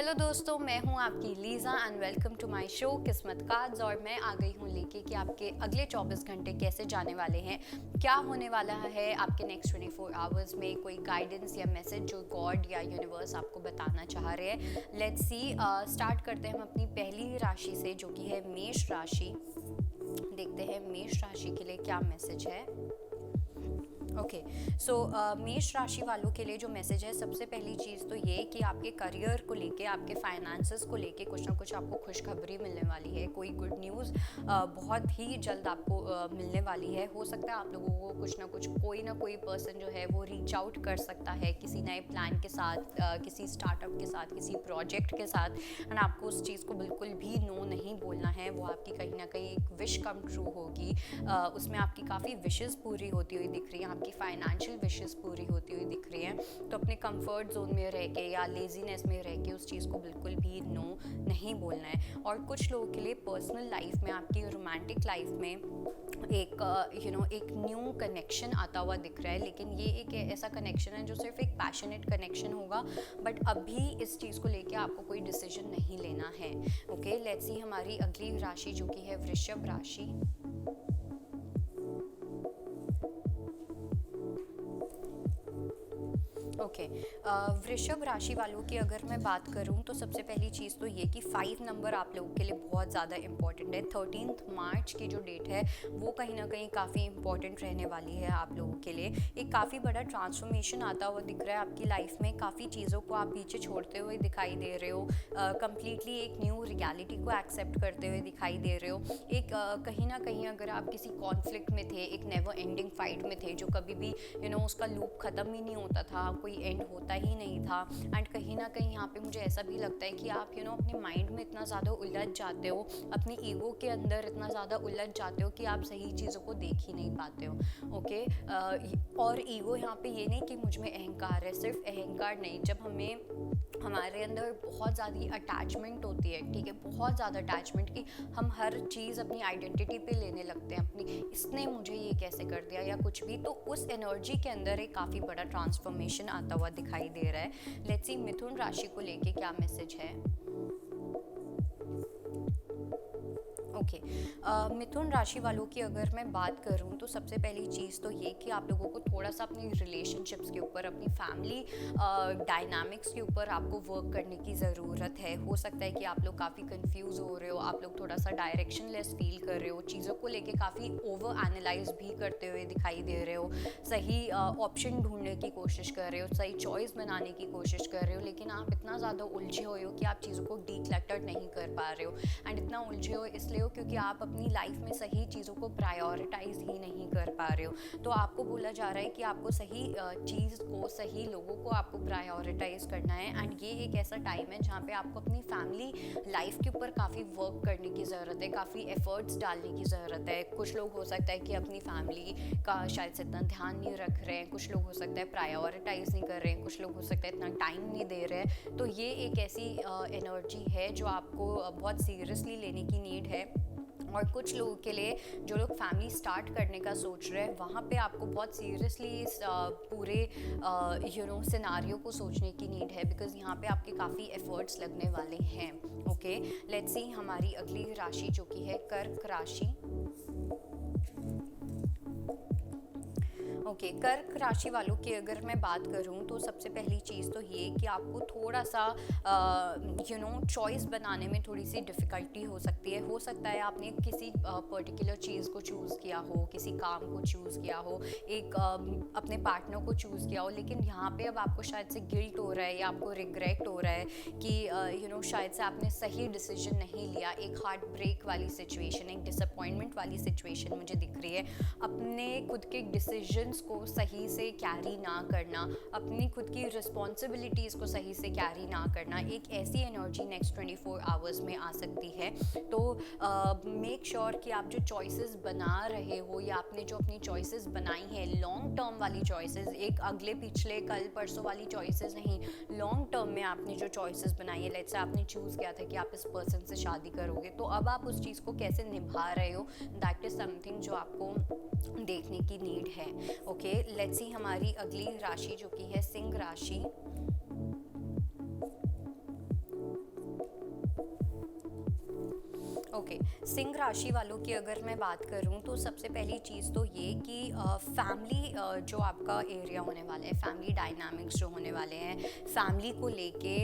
Hello दोस्तों, मैं हूं आपकी Lisa and welcome to my show Kismat cards. और मैं आ गई हूं लेके कि आपके अगले 24 घंटे कैसे जाने वाले हैं, क्या होने वाला है आपके नेक्स्ट 24 आवर्स में, कोई गाइडेंस या मैसेज जो गॉड या यूनिवर्स आपको बताना चाह रहे हैं। लेट्स सी, स्टार्ट करते हैं हम अपनी पहली राशि से जो कि है मेष राशि। देखते हैं मेष राशि के लिए क्या मैसेज है। ओके, सो मेष राशि वालों के लिए जो मैसेज है, सबसे पहली चीज़ तो ये कि आपके करियर को लेके, आपके फाइनेंसेस को लेके कुछ ना कुछ आपको खुशखबरी मिलने वाली है। कोई गुड न्यूज़ बहुत ही जल्द आपको मिलने वाली है। हो सकता है आप लोगों को कुछ ना कोई पर्सन जो है वो रीच आउट कर सकता है किसी नए प्लान के साथ, किसी स्टार्टअप के साथ, किसी प्रोजेक्ट के साथ, एंड आपको उस चीज़ को बिल्कुल भी नो नहीं बोलना है। वो आपकी कहीं ना कहीं एक विश कम ट्रू होगी। उसमें आपकी काफ़ी विशेज़ पूरी होती हुई दिख रही है, आपकी फाइनेंशियल विशेस पूरी होती हुई दिख रही हैं। तो अपने कंफर्ट जोन में रह के या लेजीनेस में रह के उस चीज़ को बिल्कुल भी नो नहीं बोलना है। और कुछ लोगों के लिए पर्सनल लाइफ में, आपकी रोमांटिक लाइफ में एक न्यू कनेक्शन आता हुआ दिख रहा है। लेकिन ये एक ऐसा कनेक्शन है जो सिर्फ एक पैशनेट कनेक्शन होगा, बट अभी इस चीज़ को लेके आपको कोई डिसीजन नहीं लेना है। ओके, लेट्स सी हमारी अगली राशि जो कि है वृषभ राशि। ओके, वृषभ राशि वालों की अगर मैं बात करूं तो सबसे पहली चीज़ तो ये कि 5 नंबर आप लोगों के लिए बहुत ज़्यादा इंपॉर्टेंट है। 13 मार्च की जो डेट है वो कहीं ना कहीं काफ़ी इंपॉर्टेंट रहने वाली है आप लोगों के लिए। एक काफ़ी बड़ा ट्रांसफॉर्मेशन आता हुआ दिख रहा है आपकी लाइफ में। काफ़ी चीज़ों को आप पीछे छोड़ते हुए दिखाई दे रहे हो, कम्प्लीटली एक न्यू रियलिटी को एक्सेप्ट करते हुए दिखाई दे रहे हो। एक कहीं ना कहीं अगर आप किसी कॉन्फ्लिक्ट में थे, एक नेवर एंडिंग फाइट में थे जो कभी भी उसका लूप ख़त्म ही नहीं होता था, कोई एंड होता ही नहीं था। एंड कहीं ना कहीं यहाँ पे मुझे ऐसा भी लगता है कि आप अपने माइंड में इतना ज़्यादा उलझ जाते हो, अपनी ईगो के अंदर इतना ज़्यादा उलझ जाते हो कि आप सही चीज़ों को देख ही नहीं पाते हो। ओके, और ईगो यहाँ पे ये नहीं कि मुझ में अहंकार है, सिर्फ अहंकार नहीं, जब हमारे अंदर बहुत ज़्यादा अटैचमेंट होती है, ठीक है, बहुत ज़्यादा अटैचमेंट की हम हर चीज़ अपनी आइडेंटिटी पे लेने लगते हैं, अपनी इसने मुझे ये कैसे कर दिया या कुछ भी, तो उस एनर्जी के अंदर एक काफ़ी बड़ा ट्रांसफॉर्मेशन आता हुआ दिखाई दे रहा है। लेट्स सी मिथुन राशि को लेके क्या मैसेज है। ओके, मिथुन राशि वालों की अगर मैं बात करूं तो सबसे पहली चीज़ तो ये कि आप लोगों को थोड़ा सा अपनी रिलेशनशिप्स के ऊपर, अपनी फैमिली डायनामिक्स के ऊपर आपको वर्क करने की ज़रूरत है। हो सकता है कि आप लोग काफ़ी कंफ्यूज हो रहे हो, आप लोग थोड़ा सा डायरेक्शनलेस फील कर रहे हो, चीज़ों को लेके काफ़ी ओवर एनालाइज भी करते हुए दिखाई दे रहे हो, सही ऑप्शन ढूंढने की कोशिश कर रहे हो, सही चॉइस बनाने की कोशिश कर रहे हो, लेकिन आप इतना ज़्यादा उलझे हुए हो कि आप चीज़ों को डीक्लटर नहीं कर पा रहे हो। एंड इतना उलझे हो इसलिए क्योंकि आप अपनी लाइफ में सही चीज़ों को प्रायोरिटाइज ही नहीं कर पा रहे हो। तो आपको बोला जा रहा है कि आपको सही चीज़ को, सही लोगों को आपको प्रायोरिटाइज करना है। एंड ये एक ऐसा टाइम है जहाँ पे आपको अपनी फैमिली लाइफ के ऊपर काफ़ी वर्क करने की ज़रूरत है, काफ़ी एफर्ट्स डालने की ज़रूरत है। कुछ लोग हो सकता है कि अपनी फैमिली का शायद से इतना ध्यान नहीं रख रहे हैं, कुछ लोग हो सकता है प्रायोरिटाइज नहीं कर रहे हैं, कुछ लोग हो सकता है इतना टाइम नहीं दे रहे हैं। तो ये एक ऐसी एनर्जी है जो आपको बहुत सीरियसली लेने की नीड है। और कुछ लोगों के लिए जो लोग फैमिली स्टार्ट करने का सोच रहे हैं, वहाँ पे आपको बहुत सीरियसली इस पूरे सिनारियो को सोचने की नीड है, बिकॉज यहाँ पे आपके काफ़ी एफर्ट्स लगने वाले हैं। ओके, लेट्स सी हमारी अगली राशि जो कि है कर्क राशि। ओके, कर्क राशि वालों की अगर मैं बात करूं तो सबसे पहली चीज़ तो ये कि आपको थोड़ा सा चॉइस बनाने में थोड़ी सी डिफ़िकल्टी हो सकती है। हो सकता है आपने किसी पर्टिकुलर चीज़ को चूज़ किया हो, किसी काम को चूज़ किया हो, एक अपने पार्टनर को चूज़ किया हो, लेकिन यहाँ पे अब आपको शायद से गिल्ट हो रहा है या आपको रिग्रेट हो रहा है कि शायद से आपने सही डिसीजन नहीं लिया। एक हार्ट ब्रेक वाली सिचुएशन, एक डिसअपॉइंटमेंट वाली सिचुएशन मुझे दिख रही है। अपने खुद के डिसीजन को सही से कैरी ना करना, अपनी खुद की रिस्पॉन्सिबिलिटीज़ को सही से कैरी ना करना, एक ऐसी एनर्जी नेक्स्ट 24 आवर्स में आ सकती है। तो मेक श्योर कि आप जो चॉइसेस बना रहे हो या आपने जो अपनी चॉइसेस बनाई है, लॉन्ग टर्म वाली चॉइसेस, एक अगले पिछले कल परसों वाली चॉइसेस नहीं, लॉन्ग टर्म में आपने जो चॉइसेस बनाई है, लेट्स से आपने चूज़ किया था कि आप इस पर्सन से शादी करोगे, तो अब आप उस चीज़ को कैसे निभा रहे हो, दैट इज़ समथिंग जो आपको देखने की नीड है। ओके, लेट्स सी हमारी अगली राशि जो कि है सिंह राशि। ओके, सिंह राशि वालों की अगर मैं बात करूं तो सबसे पहली चीज़ तो ये कि फैमिली जो आपका एरिया होने वाला है, फैमिली डायनामिक्स जो होने वाले हैं, फैमिली को लेके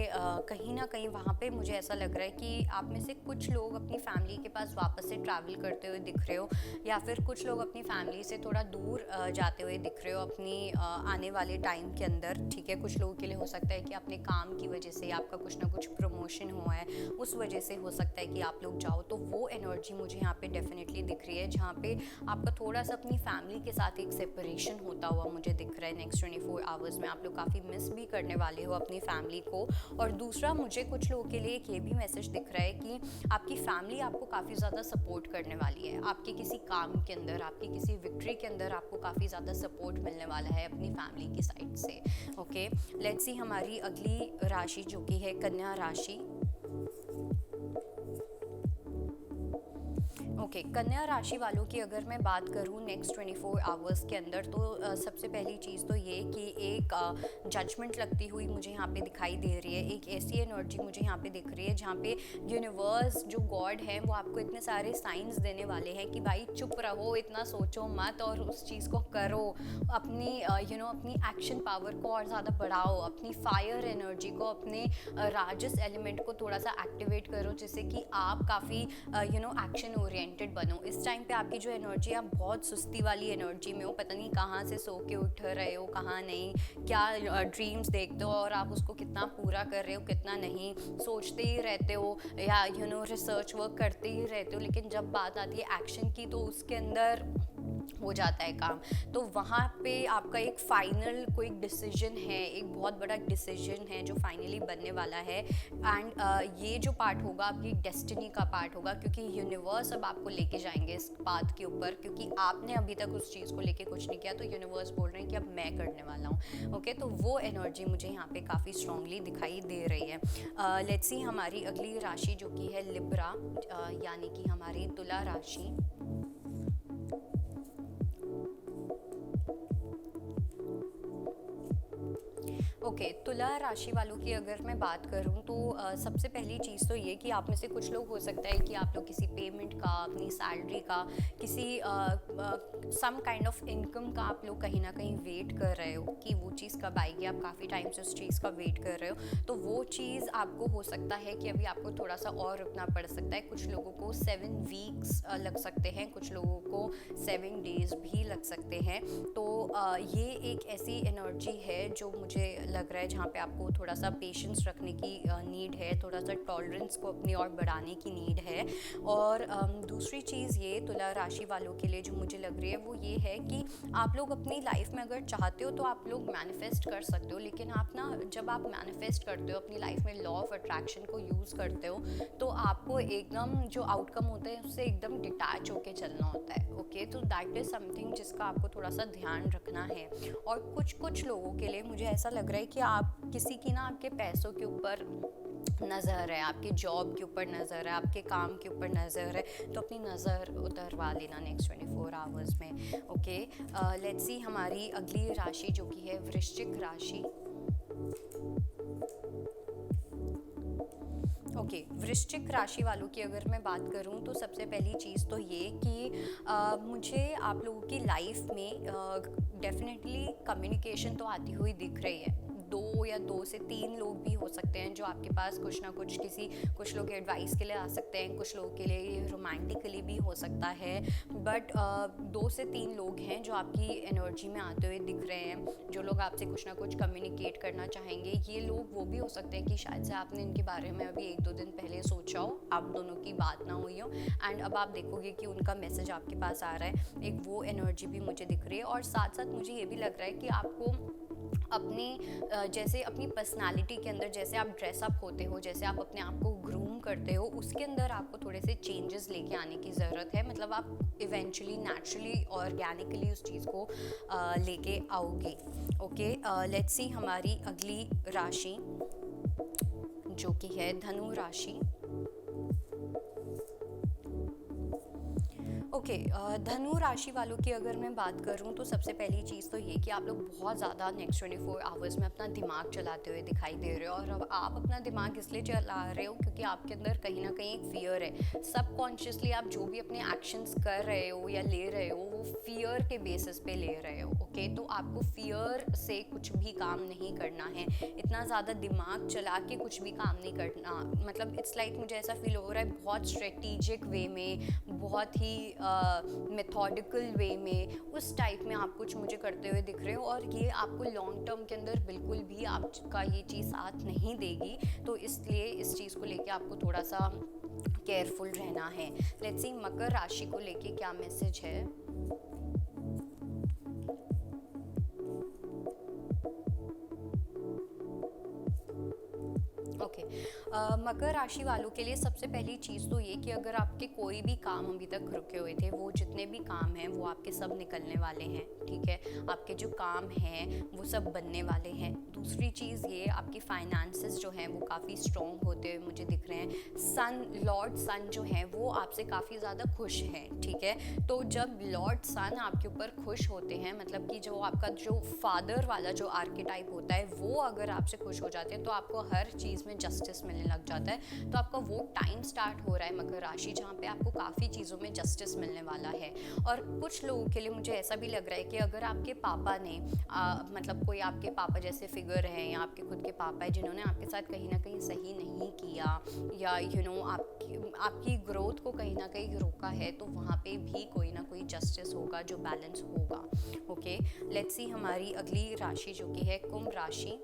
कहीं ना कहीं वहाँ पे मुझे ऐसा लग रहा है कि आप में से कुछ लोग अपनी फैमिली के पास वापस से ट्रैवल करते हुए दिख रहे हो, या फिर कुछ लोग अपनी फैमिली से थोड़ा दूर जाते हुए दिख रहे हो अपनी आने वाले टाइम के अंदर। ठीक है, कुछ लोगों के लिए हो सकता है कि अपने काम की वजह से आपका कुछ ना कुछ प्रमोशन हुआ है, उस वजह से हो सकता है कि आप लोग जाओ, तो वो एनर्जी मुझे यहाँ पे डेफिनेटली दिख रही है, जहाँ पे आपका थोड़ा सा अपनी फैमिली के साथ एक सेपरेशन होता हुआ मुझे दिख रहा है। नेक्स्ट 24 आवर्स में आप लोग काफ़ी मिस भी करने वाले हो अपनी फैमिली को। और दूसरा, मुझे कुछ लोगों के लिए एक ये भी मैसेज दिख रहा है कि आपकी फैमिली आपको काफ़ी ज़्यादा सपोर्ट करने वाली है, आपके किसी काम के अंदर, आपकी किसी विक्ट्री के अंदर आपको काफ़ी ज़्यादा सपोर्ट मिलने वाला है अपनी फैमिली की साइड से। ओके, लेट्स सी हमारी अगली राशि जो कि है कन्या राशि। ओके, कन्या राशि वालों की अगर मैं बात करूँ नेक्स्ट 24 आवर्स के अंदर, तो सबसे पहली चीज़ तो ये कि एक जजमेंट लगती हुई मुझे यहाँ पे दिखाई दे रही है। एक ऐसी एनर्जी मुझे यहाँ पे दिख रही है जहाँ पे यूनिवर्स जो गॉड है वो आपको इतने सारे साइंस देने वाले हैं कि भाई चुप रहो, इतना सोचो मत और उस चीज़ को करो। अपनी अपनी एक्शन पावर को और ज़्यादा बढ़ाओ, अपनी फायर एनर्जी को, अपने राजस एलिमेंट को थोड़ा सा एक्टिवेट करो, जिससे कि आप काफ़ी एक्शन ओरिएंटेड बनो। इस टाइम पे आपकी जो एनर्जी, आप बहुत सुस्ती वाली एनर्जी में हो, पता नहीं कहाँ से सो के उठ रहे हो, कहाँ नहीं, क्या ड्रीम्स देखते हो और आप उसको कितना पूरा कर रहे हो, कितना नहीं, सोचते ही रहते हो या रिसर्च वर्क करते ही रहते हो, लेकिन जब बात आती है एक्शन की तो उसके अंदर हो जाता है काम। तो वहाँ पे आपका एक फाइनल कोई डिसीजन है, एक बहुत बड़ा डिसीजन है जो फाइनली बनने वाला है। एंड ये जो पार्ट होगा आपकी डेस्टिनी का पार्ट होगा, क्योंकि यूनिवर्स अब आपको लेके जाएंगे इस बात के ऊपर, क्योंकि आपने अभी तक उस चीज़ को लेके कुछ नहीं किया, तो यूनिवर्स बोल रहे हैं कि अब मैं करने वाला हूँ। ओके, तो वो एनर्जी मुझे यहाँ पे काफ़ी स्ट्रांगली दिखाई दे रही है। लेट्स सी हमारी अगली राशि जो कि है लिब्रा, यानी कि हमारी तुला राशि। ओके, तुला राशि वालों की अगर मैं बात करूं तो सबसे पहली चीज़ तो ये कि आप में से कुछ लोग हो सकता है कि आप लोग किसी पेमेंट का, अपनी सैलरी का, किसी सम काइंड ऑफ इनकम का आप लोग कहीं ना कहीं वेट कर रहे हो कि वो चीज़ कब आएगी। आप काफ़ी टाइम से उस चीज़ का वेट कर रहे हो, तो वो चीज़ आपको हो सकता है कि अभी आपको थोड़ा सा और रुकना पड़ सकता है। कुछ लोगों को 7 वीक्स लग सकते हैं, कुछ लोगों को 7 डेज़ भी लग सकते हैं। तो ये एक ऐसी एनर्जी है जो मुझे लग रहा है जहाँ पे आपको थोड़ा सा पेशेंस रखने की नीड है, थोड़ा सा टॉलरेंस को अपनी ओर बढ़ाने की नीड है। और दूसरी चीज़ ये तुला राशि वालों के लिए जो मुझे लग रही है वो ये है कि आप लोग अपनी लाइफ में अगर चाहते हो तो आप लोग मैनिफेस्ट कर सकते हो, लेकिन आप ना, जब आप मैनिफेस्ट करते हो अपनी लाइफ में लॉ ऑफ अट्रैक्शन को यूज़ करते हो, तो आपको एकदम जो आउटकम होता है उससे एकदम डिटैच होके चलना होता है। ओके, तो दैट इज़ समथिंग जिसका आपको थोड़ा सा ध्यान रखना है। और कुछ लोगों के लिए मुझे ऐसा लग रहा है कि आप किसी की ना आपके पैसों के ऊपर नज़र है, आपके जॉब के ऊपर नज़र है, आपके काम के ऊपर नज़र है, तो अपनी नज़र उतरवा लेना नेक्स्ट 24 आवर्स में। ओके, लेट्स सी हमारी अगली राशि जो कि है वृश्चिक राशि। ओके, वृश्चिक राशि वालों की अगर मैं बात करूं तो सबसे पहली चीज़ तो ये कि मुझे आप लोगों की लाइफ में डेफिनेटली कम्युनिकेशन तो आती हुई दिख रही है। 2 या 2 से 3 लोग भी हो सकते हैं जो आपके पास कुछ ना कुछ कुछ लोग एडवाइस के लिए आ सकते हैं, कुछ लोगों के लिए रोमांटिकली भी हो सकता है, बट 2 से 3 लोग हैं जो आपकी एनर्जी में आते हुए दिख रहे हैं, जो लोग आपसे कुछ ना कुछ कम्युनिकेट करना चाहेंगे। ये लोग वो भी हो सकते हैं कि शायद से आपने इनके बारे में अभी 1-2 दिन पहले सोचा हो, आप दोनों की बात ना हुई हो, एंड अब आप देखोगे कि उनका मैसेज आपके पास आ रहा है। एक वो एनर्जी भी मुझे दिख रही है। और साथ साथ मुझे ये भी लग रहा है कि आपको अपनी जैसे अपनी पर्सनालिटी के अंदर जैसे आप ड्रेसअप होते हो, जैसे आप अपने आप को ग्रूम करते हो, उसके अंदर आपको थोड़े से चेंजेस लेके आने की ज़रूरत है। मतलब आप इवेंचुअली नेचुरली ऑर्गेनिकली उस चीज़ को लेके आओगे। ओके, लेट्स सी हमारी अगली राशि जो कि है धनु राशि। ओके, धनु राशि वालों की अगर मैं बात करूं तो सबसे पहली चीज़ तो ये कि आप लोग बहुत ज़्यादा नेक्स्ट 24 आवर्स में अपना दिमाग चलाते हुए दिखाई दे रहे हो। और अब आप अपना दिमाग इसलिए चला रहे हो क्योंकि आपके अंदर कहीं ना कहीं एक फियर है। सबकॉन्शियसली आप जो भी अपने एक्शंस कर रहे हो या ले रहे हो वो फियर के बेसिस पे ले रहे हो। ओके, तो आपको फियर से कुछ भी काम नहीं करना है, इतना ज़्यादा दिमाग चला के कुछ भी काम नहीं करना। मतलब इट्स लाइक मुझे ऐसा फील हो रहा है बहुत स्ट्रेटिजिक वे में, बहुत ही मेथोडिकल वे में, उस टाइप में आप कुछ मुझे करते हुए दिख रहे हो। और ये आपको लॉन्ग टर्म के अंदर बिल्कुल भी आपका ये चीज़ साथ नहीं देगी। तो इसलिए इस चीज़ को लेके आपको थोड़ा सा केयरफुल रहना है। लेट्स सी मकर राशि को लेके क्या मैसेज है। ओके, मकर राशि वालों के लिए सबसे पहली चीज़ तो ये कि अगर आपके कोई भी काम अभी तक रुके हुए थे, वो जितने भी काम हैं वो आपके सब निकलने वाले हैं। ठीक है, आपके जो काम हैं वो सब बनने वाले हैं। दूसरी चीज़ ये, आपकी फाइनेंसेस जो हैं वो काफ़ी स्ट्रॉन्ग होते हुए मुझे दिख रहे हैं। सन, लॉर्ड सन जो है वो आपसे काफ़ी ज़्यादा खुश हैं। ठीक है, तो जब लॉर्ड सन आपके ऊपर खुश होते हैं, मतलब कि जो आपका जो फादर वाला जो आर्केटाइप होता है वो अगर आपसे खुश हो जाते हैं तो आपको हर चीज़ में जस्टिस मिलने लग जाता है। तो आपका वो टाइम स्टार्ट हो रहा है मकर राशि, जहाँ पे आपको काफ़ी चीज़ों में जस्टिस मिलने वाला है। और कुछ लोगों के लिए मुझे ऐसा भी लग रहा है कि अगर आपके पापा ने मतलब कोई आपके पापा जैसे फिगर हैं या आपके खुद के पापा है जिन्होंने आपके साथ कहीं ना कहीं सही नहीं किया, या आपकी ग्रोथ को कहीं ना कहीं रोका है, तो वहाँ पे भी कोई ना कोई जस्टिस होगा जो बैलेंस होगा। ओके, लेट्स सी हमारी अगली राशि जो कि है कुंभ राशि।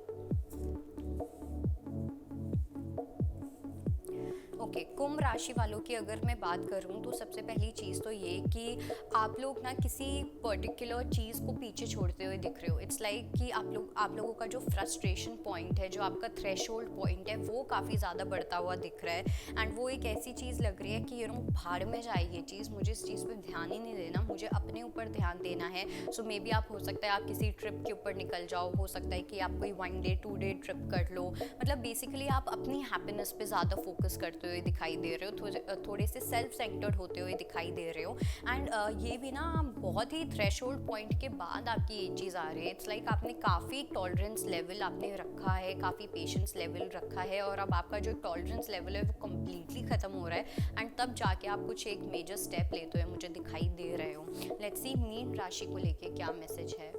ओके, कुंभ राशि वालों की अगर मैं बात करूं तो सबसे पहली चीज़ तो ये कि आप लोग ना किसी पर्टिकुलर चीज़ को पीछे छोड़ते हुए दिख रहे हो। इट्स लाइक कि आप लोगों का जो फ्रस्ट्रेशन पॉइंट है, जो आपका थ्रेशोल्ड पॉइंट है, वो काफ़ी ज़्यादा बढ़ता हुआ दिख रहा है। एंड वो एक ऐसी चीज़ लग रही है कि भाड़ में जाए ये चीज़, मुझे इस चीज़ पर ध्यान ही नहीं देना, मुझे अपने ऊपर ध्यान देना है। सो मे बी आप हो सकता है आप किसी ट्रिप के ऊपर निकल जाओ, हो सकता है कि आप कोई 1 डे 2 डे ट्रिप कर लो। मतलब बेसिकली आप अपनी हैप्पीनेस पे ज़्यादा फोकस करते हुए दिखाई दे रहे हो, थोड़े से सेल्फ सेंटर्ड होते हुए दिखाई दे रहे हो। एंड ये भी ना बहुत ही थ्रेशोल्ड पॉइंट के बाद आपकी ये चीज़ आ रही है। इट्स लाइक आपने काफ़ी टॉलरेंस लेवल आपने रखा है, काफ़ी पेशेंस लेवल रखा है, और अब आपका जो टॉलरेंस लेवल है वो कम्प्लीटली ख़त्म हो रहा है। एंड तब जाके आप कुछ एक मेजर स्टेप लेते हुए मुझे दिखाई दे रहे हो। लेट्स सी मीन राशि को लेके क्या मैसेज है।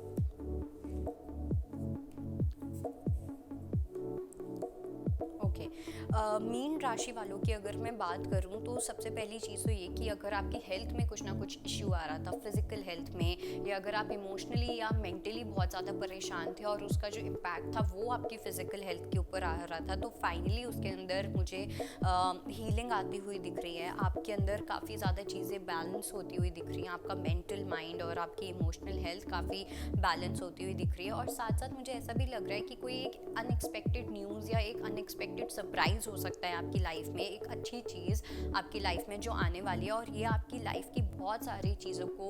ओके, मीन राशि वालों की अगर मैं बात करूं तो सबसे पहली चीज़ तो ये कि अगर आपकी हेल्थ में कुछ ना कुछ इश्यू आ रहा था, फिजिकल हेल्थ में, या अगर आप इमोशनली या मेंटली बहुत ज़्यादा परेशान थे और उसका जो इम्पैक्ट था वो आपकी फिजिकल हेल्थ के ऊपर आ रहा था, तो फाइनली उसके अंदर मुझे हीलिंग आती हुई दिख रही है। आपके अंदर काफ़ी ज़्यादा चीज़ें बैलेंस होती हुई दिख रही हैं। आपका मेंटल माइंड और आपकी इमोशनल हेल्थ काफ़ी बैलेंस होती हुई दिख रही है। और साथ साथ मुझे ऐसा भी लग रहा है कि कोई एक अनएक्सपेक्टेड न्यूज़ या एक अनएक्सपेक्टेड सरप्राइज हो सकता है आपकी लाइफ में, एक अच्छी चीज़ आपकी लाइफ में जो आने वाली है, और ये आपकी लाइफ की बहुत सारी चीज़ों को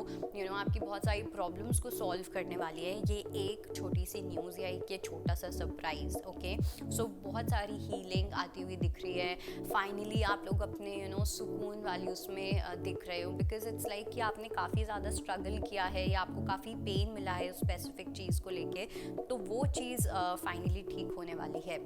आपकी बहुत सारी प्रॉब्लम्स को सॉल्व करने वाली है। ये एक छोटी सी न्यूज़ या एक ये छोटा सा सरप्राइज। ओके, सो बहुत सारी हीलिंग आती हुई दिख रही है। फाइनली आप लोग अपने सुकून वाली उसमें दिख रहे हो, बिकॉज इट्स लाइक कि आपने काफ़ी ज़्यादा स्ट्रगल किया है या आपको काफ़ी पेन मिला है उस स्पेसिफिक चीज़ को लेके, तो वो चीज़ फाइनली ठीक होने वाली है।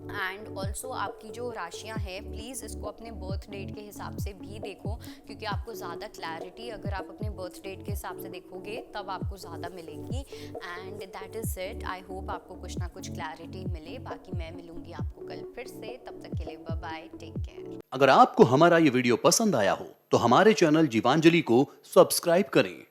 एंड ऑल्सो आपकी जो राशियां हैं, प्लीज़ इसको अपने बर्थ डेट के हिसाब से भी देखो, क्योंकि आपको ज़्यादा क्लैरिटी अगर आप अपने बर्थ डेट के हिसाब से देखोगे तब आपको ज़्यादा मिलेगी। And that is it. I hope आपको कुछ ना कुछ क्लैरिटी मिले। बाकी मैं मिलूंगी आपको कल फिर से, तब तक के लिए बाय बाय, टेक केयर। अगर आपको हमारा ये वीडियो पसंद आया हो तो हमारे चैनल जीवांजलि को सब्सक्राइब करें